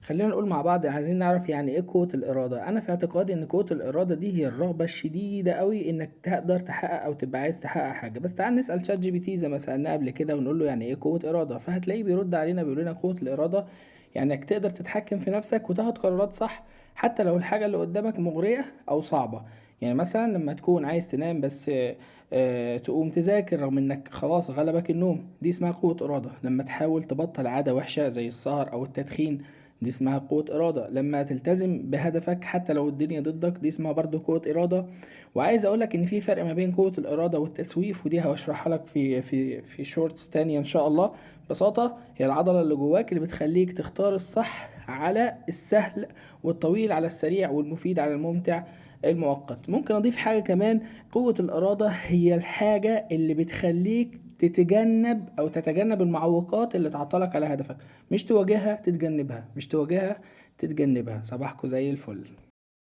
خلينا نقول مع بعض، عايزين نعرف يعني ايه قوة الإرادة. أنا في اعتقادي إن قوة الإرادة دي هي الرغبة الشديدة قوي إنك تقدر تحقق أو تبقى عايز تحقق حاجة. بس تعال نسأل شات جي بي تي زي ما سألناه قبل كده ونقول له يعني ايه قوة إرادة، فهتلاقيه بيرد علينا بيقول لنا قوة الإرادة يعني إنك تقدر تتحكم في نفسك وتاخد قرارات صح حتى لو الحاجة اللي قدامك مغرية أو صعبة. يعني مثلا لما تكون عايز تنام بس تقوم تذاكر رغم انك خلاص غلبك النوم، دي اسمها قوة إرادة. لما تحاول تبطل عادة وحشة زي السهر أو التدخين، دي اسمها قوة إرادة. لما تلتزم بهدفك حتى لو الدنيا ضدك، دي اسمها برضو قوة إرادة. وعايز أقولك إن في فرق ما بين قوة الإرادة والتسويف، ودي هشرحها لك في شورتس تانية إن شاء الله. ببساطة هي العضلة اللي جواك اللي بتخليك تختار الصح على السهل، والطويل على السريع، والمفيد على الممتع المؤقت. ممكن أضيف حاجة كمان، قوة الإرادة هي الحاجة اللي بتخليك تتجنب المعوقات اللي تعطلك على هدفك، مش تواجهها تتجنبها، مش تواجهها تتجنبها. صباحكوا زي الفل.